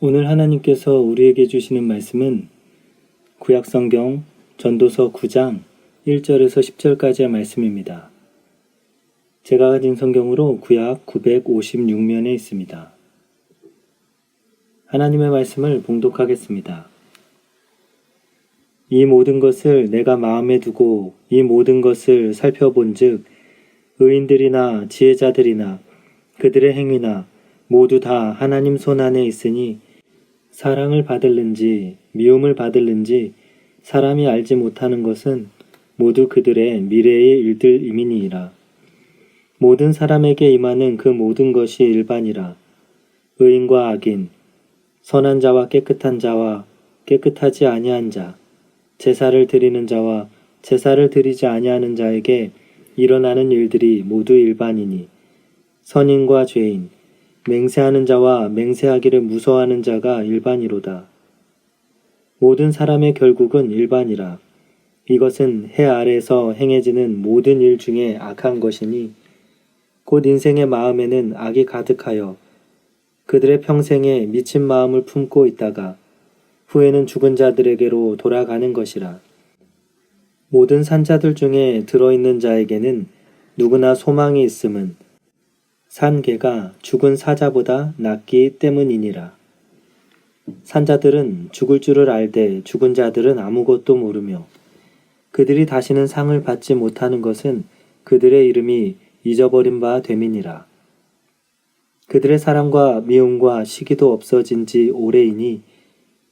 오늘 하나님께서 우리에게 주시는 말씀은 구약성경 전도서 9장 1절에서 10절까지의 말씀입니다. 제가 가진 성경으로 구약 956면에 있습니다. 하나님의 말씀을 봉독하겠습니다. 이 모든 것을 내가 마음에 두고 이 모든 것을 살펴본즉 의인들이나 지혜자들이나 그들의 행위나 모두 다 하나님 손안에 있으니 사랑을 받을는지 미움을 받을는지 사람이 알지 못하는 것은 모두 그들의 미래의 일들임이니이다. 모든 사람에게 임하는 그 모든 것이 일반이라. 의인과 악인, 선한 자와 깨끗한 자와 깨끗하지 아니한 자, 제사를 드리는 자와 제사를 드리지 아니하는 자에게 일어나는 일들이 모두 일반이니 선인과 죄인, 맹세하는 자와 맹세하기를 무서워하는 자가 일반이로다. 모든 사람의 결국은 일반이라. 이것은 해 아래에서 행해지는 모든 일 중에 악한 것이니 곧 인생의 마음에는 악이 가득하여 그들의 평생에 미친 마음을 품고 있다가 후에는 죽은 자들에게로 돌아가는 것이라. 모든 산자들 중에 들어있는 자에게는 누구나 소망이 있음은 산 개가 죽은 사자보다 낫기 때문이니라. 산자들은 죽을 줄을 알되 죽은 자들은 아무것도 모르며 그들이 다시는 상을 받지 못하는 것은 그들의 이름이 잊어버린 바 됨이니라. 그들의 사랑과 미움과 시기도 없어진 지 오래이니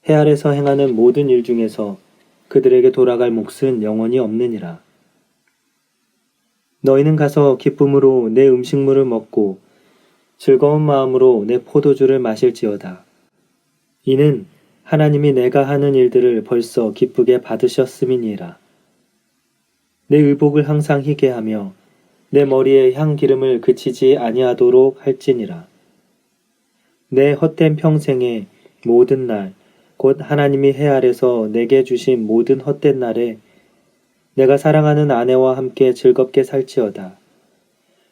해 아래서 행하는 모든 일 중에서 그들에게 돌아갈 몫은 영원히 없느니라. 너희는 가서 기쁨으로 내 음식물을 먹고 즐거운 마음으로 내 포도주를 마실지어다. 이는 하나님이 내가 하는 일들을 벌써 기쁘게 받으셨음이니라. 내 의복을 항상 희게 하며 내 머리에 향 기름을 그치지 아니하도록 할지니라. 내 헛된 평생의 모든 날, 곧 하나님이 해 아래서 내게 주신 모든 헛된 날에 내가 사랑하는 아내와 함께 즐겁게 살지어다.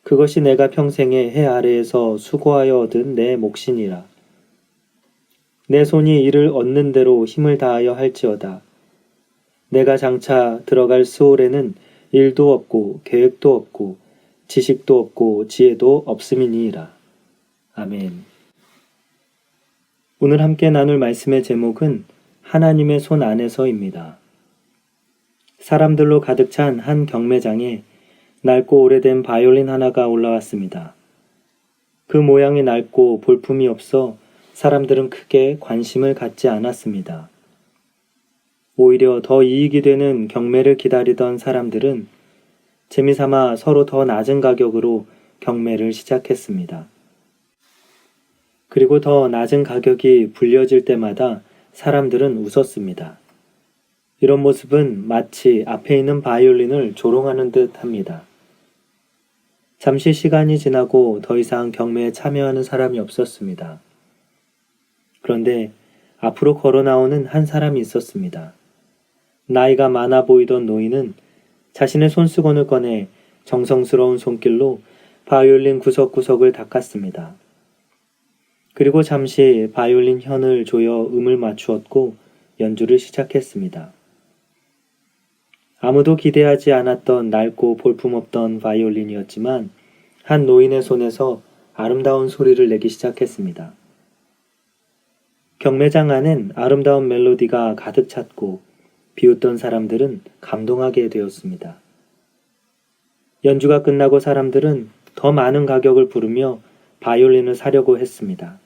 그것이 내가 평생에 해 아래에서 수고하여 얻은 내 몫이니라. 내 손이 이를 얻는 대로 힘을 다하여 할지어다. 내가 장차 들어갈 스올에는 일도 없고 계획도 없고 지식도 없고 지혜도 없음이니이다. 아멘. 오늘 함께 나눌 말씀의 제목은 하나님의 손 안에서입니다. 사람들로 가득 찬 한 경매장에 낡고 오래된 바이올린 하나가 올라왔습니다. 그 모양이 낡고 볼품이 없어 사람들은 크게 관심을 갖지 않았습니다. 오히려 더 이익이 되는 경매를 기다리던 사람들은 재미삼아 서로 더 낮은 가격으로 경매를 시작했습니다. 그리고 더 낮은 가격이 불려질 때마다 사람들은 웃었습니다. 이런 모습은 마치 앞에 있는 바이올린을 조롱하는 듯 합니다. 잠시 시간이 지나고 더 이상 경매에 참여하는 사람이 없었습니다. 그런데 앞으로 걸어 나오는 한 사람이 있었습니다. 나이가 많아 보이던 노인은 자신의 손수건을 꺼내 정성스러운 손길로 바이올린 구석구석을 닦았습니다. 그리고 잠시 바이올린 현을 조여 음을 맞추었고 연주를 시작했습니다. 아무도 기대하지 않았던 낡고 볼품없던 바이올린이었지만 한 노인의 손에서 아름다운 소리를 내기 시작했습니다. 경매장 안엔 아름다운 멜로디가 가득 찼고 비웃던 사람들은 감동하게 되었습니다. 연주가 끝나고 사람들은 더 많은 가격을 부르며 바이올린을 사려고 했습니다.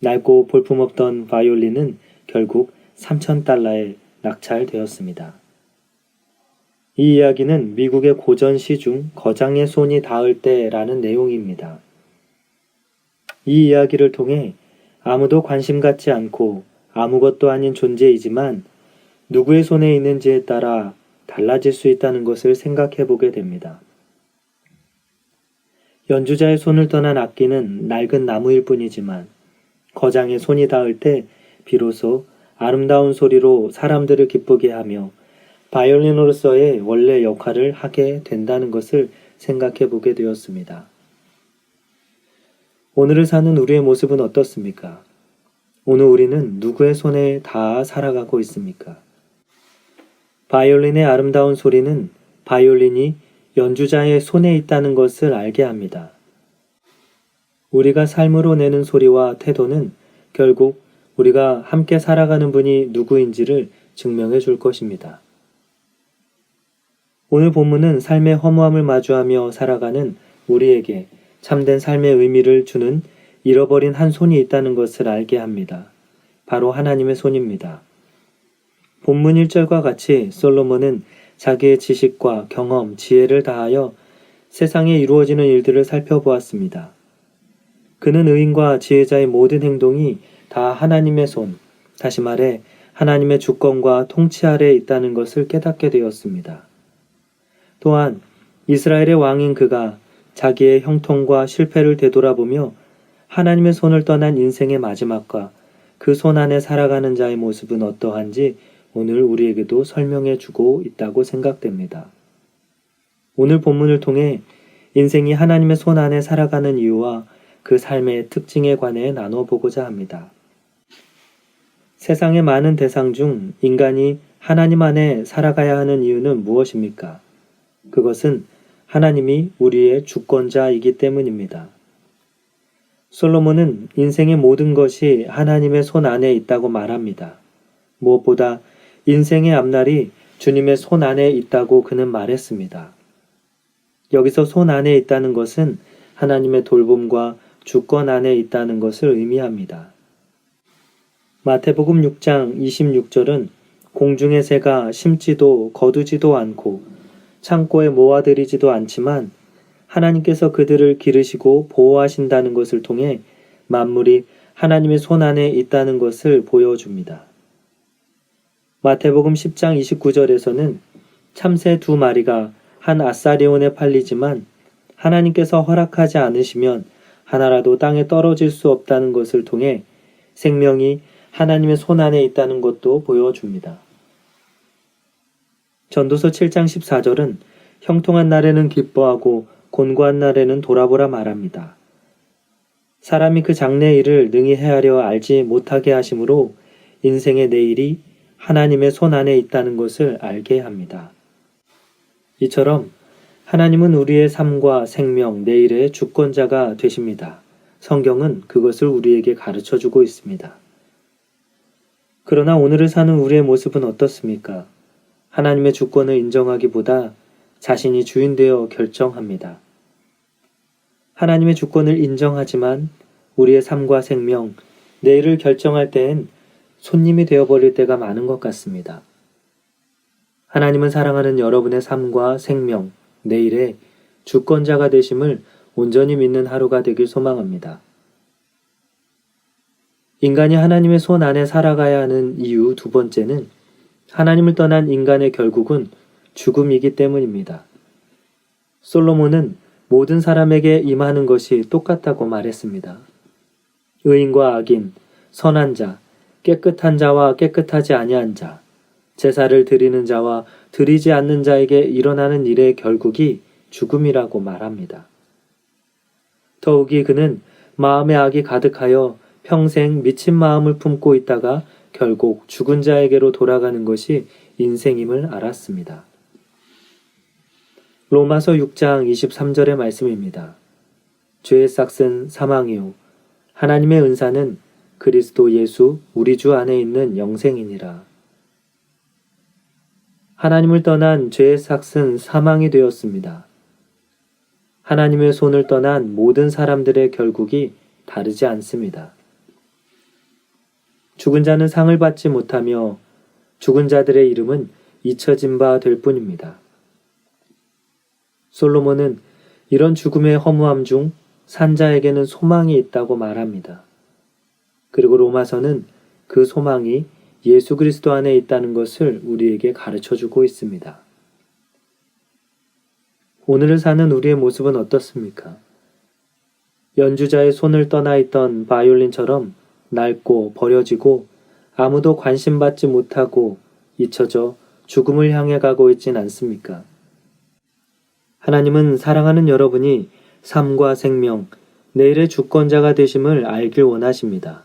낡고 볼품없던 바이올린은 결국 $3,000에 낙찰되었습니다. 이 이야기는 미국의 고전 시 중 거장의 손이 닿을 때라는 내용입니다. 이 이야기를 통해 아무도 관심 갖지 않고 아무것도 아닌 존재이지만 누구의 손에 있는지에 따라 달라질 수 있다는 것을 생각해 보게 됩니다. 연주자의 손을 떠난 악기는 낡은 나무일 뿐이지만 거장의 손이 닿을 때 비로소 아름다운 소리로 사람들을 기쁘게 하며 바이올린으로서의 원래 역할을 하게 된다는 것을 생각해 보게 되었습니다. 오늘을 사는 우리의 모습은 어떻습니까? 오늘 우리는 누구의 손에 닿아 살아가고 있습니까? 바이올린의 아름다운 소리는 바이올린이 연주자의 손에 있다는 것을 알게 합니다. 우리가 삶으로 내는 소리와 태도는 결국 우리가 함께 살아가는 분이 누구인지를 증명해 줄 것입니다. 오늘 본문은 삶의 허무함을 마주하며 살아가는 우리에게 참된 삶의 의미를 주는 잃어버린 한 손이 있다는 것을 알게 합니다. 바로 하나님의 손입니다. 본문 1절과 같이 솔로몬은 자기의 지식과 경험, 지혜를 다하여 세상에 이루어지는 일들을 살펴보았습니다. 그는 의인과 지혜자의 모든 행동이 다 하나님의 손, 다시 말해 하나님의 주권과 통치 아래에 있다는 것을 깨닫게 되었습니다. 또한 이스라엘의 왕인 그가 자기의 형통과 실패를 되돌아보며 하나님의 손을 떠난 인생의 마지막과 그 손 안에 살아가는 자의 모습은 어떠한지 오늘 우리에게도 설명해 주고 있다고 생각됩니다. 오늘 본문을 통해 인생이 하나님의 손 안에 살아가는 이유와 그 삶의 특징에 관해 나눠보고자 합니다. 세상의 많은 대상 중 인간이 하나님 안에 살아가야 하는 이유는 무엇입니까? 그것은 하나님이 우리의 주권자이기 때문입니다. 솔로몬은 인생의 모든 것이 하나님의 손 안에 있다고 말합니다. 무엇보다 인생의 앞날이 주님의 손 안에 있다고 그는 말했습니다. 여기서 손 안에 있다는 것은 하나님의 돌봄과 주권 안에 있다는 것을 의미합니다. 마태복음 6장 26절은 공중의 새가 심지도 거두지도 않고 창고에 모아들이지도 않지만 하나님께서 그들을 기르시고 보호하신다는 것을 통해 만물이 하나님의 손 안에 있다는 것을 보여줍니다. 마태복음 10장 29절에서는 참새 2마리가 한 아사리온에 팔리지만 하나님께서 허락하지 않으시면 하나라도 땅에 떨어질 수 없다는 것을 통해 생명이 하나님의 손 안에 있다는 것도 보여줍니다. 전도서 7장 14절은 형통한 날에는 기뻐하고 곤고한 날에는 돌아보라 말합니다. 사람이 그 장래의 일을 능히 헤아려 알지 못하게 하심으로 인생의 내일이 하나님의 손 안에 있다는 것을 알게 합니다. 이처럼 하나님은 우리의 삶과 생명, 내일의 주권자가 되십니다. 성경은 그것을 우리에게 가르쳐주고 있습니다. 그러나 오늘을 사는 우리의 모습은 어떻습니까? 하나님의 주권을 인정하기보다 자신이 주인 되어 결정합니다. 하나님의 주권을 인정하지만 우리의 삶과 생명, 내일을 결정할 때엔 손님이 되어버릴 때가 많은 것 같습니다. 하나님은 사랑하는 여러분의 삶과 생명, 내일의 주권자가 되심을 온전히 믿는 하루가 되길 소망합니다. 인간이 하나님의 손 안에 살아가야 하는 이유 두 번째는 하나님을 떠난 인간의 결국은 죽음이기 때문입니다. 솔로몬은 모든 사람에게 임하는 것이 똑같다고 말했습니다. 의인과 악인, 선한 자, 깨끗한 자와 깨끗하지 아니한 자, 제사를 드리는 자와 드리지 않는 자에게 일어나는 일의 결국이 죽음이라고 말합니다. 더욱이 그는 마음의 악이 가득하여 평생 미친 마음을 품고 있다가 결국 죽은 자에게로 돌아가는 것이 인생임을 알았습니다. 로마서 6장 23절의 말씀입니다. 죄의 삭은 사망이요 하나님의 은사는 그리스도 예수 우리 주 안에 있는 영생이니라. 하나님을 떠난 죄의 삭은 사망이 되었습니다. 하나님의 손을 떠난 모든 사람들의 결국이 다르지 않습니다. 죽은 자는 상을 받지 못하며 죽은 자들의 이름은 잊혀진 바 될 뿐입니다. 솔로몬은 이런 죽음의 허무함 중 산자에게는 소망이 있다고 말합니다. 그리고 로마서는 그 소망이 예수 그리스도 안에 있다는 것을 우리에게 가르쳐주고 있습니다. 오늘을 사는 우리의 모습은 어떻습니까? 연주자의 손을 떠나 있던 바이올린처럼 낡고 버려지고 아무도 관심받지 못하고 잊혀져 죽음을 향해 가고 있진 않습니까? 하나님은 사랑하는 여러분이 삶과 생명, 내일의 주권자가 되심을 알길 원하십니다.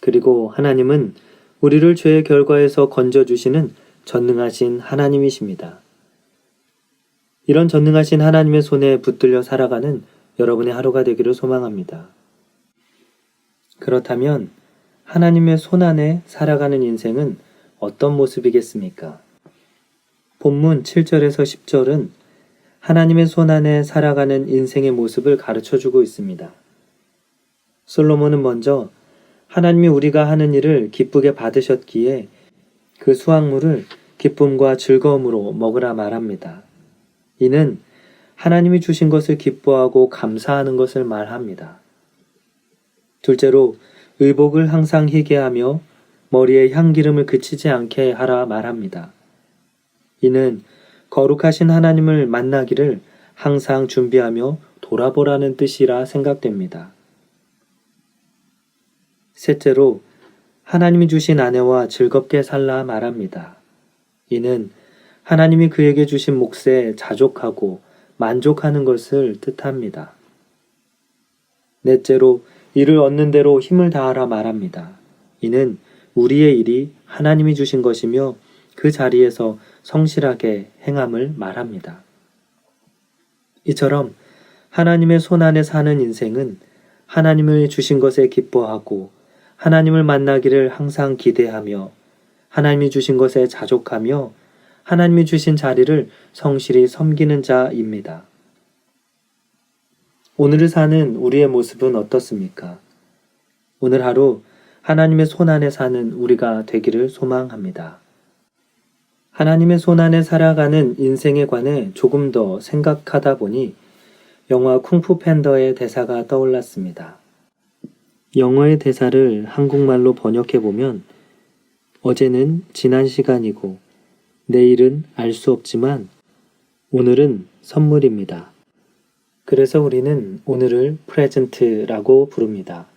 그리고 하나님은 우리를 죄의 결과에서 건져주시는 전능하신 하나님이십니다. 이런 전능하신 하나님의 손에 붙들려 살아가는 여러분의 하루가 되기를 소망합니다. 그렇다면 하나님의 손 안에 살아가는 인생은 어떤 모습이겠습니까? 본문 7절에서 10절은 하나님의 손 안에 살아가는 인생의 모습을 가르쳐주고 있습니다. 솔로몬은 먼저 하나님이 우리가 하는 일을 기쁘게 받으셨기에 그 수확물을 기쁨과 즐거움으로 먹으라 말합니다. 이는 하나님이 주신 것을 기뻐하고 감사하는 것을 말합니다. 둘째로 의복을 항상 희게 하며 머리에 향기름을 그치지 않게 하라 말합니다. 이는 거룩하신 하나님을 만나기를 항상 준비하며 돌아보라는 뜻이라 생각됩니다. 셋째로 하나님이 주신 아내와 즐겁게 살라 말합니다. 이는 하나님이 그에게 주신 몫에 자족하고 만족하는 것을 뜻합니다. 넷째로 이를 얻는 대로 힘을 다하라 말합니다. 이는 우리의 일이 하나님이 주신 것이며 그 자리에서 성실하게 행함을 말합니다. 이처럼 하나님의 손 안에 사는 인생은 하나님을 주신 것에 기뻐하고 하나님을 만나기를 항상 기대하며 하나님이 주신 것에 자족하며 하나님이 주신 자리를 성실히 섬기는 자입니다. 오늘을 사는 우리의 모습은 어떻습니까? 오늘 하루 하나님의 손 안에 사는 우리가 되기를 소망합니다. 하나님의 손 안에 살아가는 인생에 관해 조금 더 생각하다 보니 영화 쿵푸 팬더의 대사가 떠올랐습니다. 영어의 대사를 한국말로 번역해보면 어제는 지난 시간이고 내일은 알 수 없지만 오늘은 선물입니다. 그래서 우리는 오늘을 프레젠트라고 부릅니다.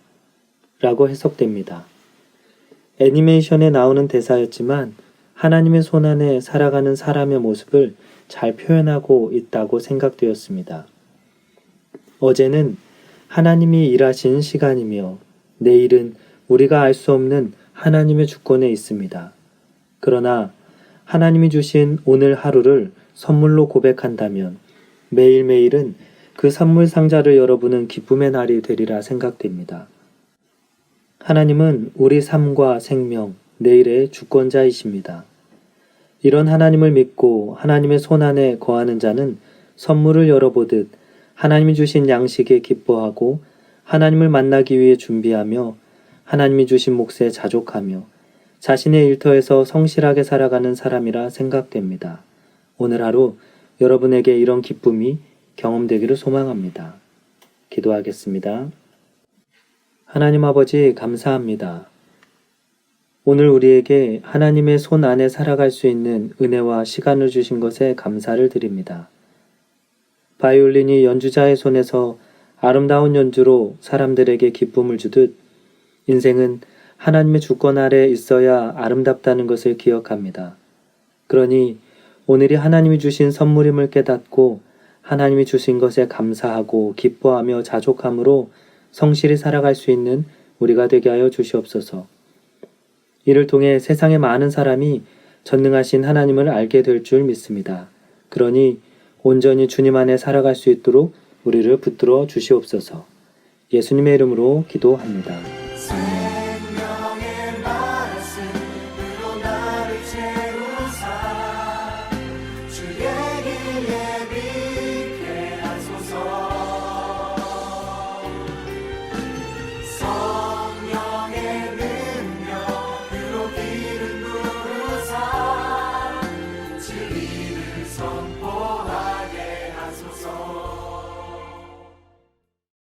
라고 해석됩니다. 애니메이션에 나오는 대사였지만 하나님의 손 안에 살아가는 사람의 모습을 잘 표현하고 있다고 생각되었습니다. 어제는 하나님이 일하신 시간이며 내일은 우리가 알 수 없는 하나님의 주권에 있습니다. 그러나 하나님이 주신 오늘 하루를 선물로 고백한다면 매일매일은 그 선물 상자를 열어보는 기쁨의 날이 되리라 생각됩니다. 하나님은 우리 삶과 생명, 내일의 주권자이십니다. 이런 하나님을 믿고 하나님의 손 안에 거하는 자는 선물을 열어보듯 하나님이 주신 양식에 기뻐하고 하나님을 만나기 위해 준비하며 하나님이 주신 몫에 자족하며 자신의 일터에서 성실하게 살아가는 사람이라 생각됩니다. 오늘 하루 여러분에게 이런 기쁨이 경험되기를 소망합니다. 기도하겠습니다. 하나님 아버지 감사합니다. 오늘 우리에게 하나님의 손 안에 살아갈 수 있는 은혜와 시간을 주신 것에 감사를 드립니다. 바이올린이 연주자의 손에서 아름다운 연주로 사람들에게 기쁨을 주듯 인생은 하나님의 주권 아래 있어야 아름답다는 것을 기억합니다. 그러니 오늘이 하나님이 주신 선물임을 깨닫고 하나님이 주신 것에 감사하고 기뻐하며 자족함으로 성실히 살아갈 수 있는 우리가 되게 하여 주시옵소서. 이를 통해 세상의 많은 사람이 전능하신 하나님을 알게 될 줄 믿습니다. 그러니 온전히 주님 안에 살아갈 수 있도록 우리를 붙들어 주시옵소서. 예수님의 이름으로 기도합니다. 생명의 말씀으로 나를 채우사 주의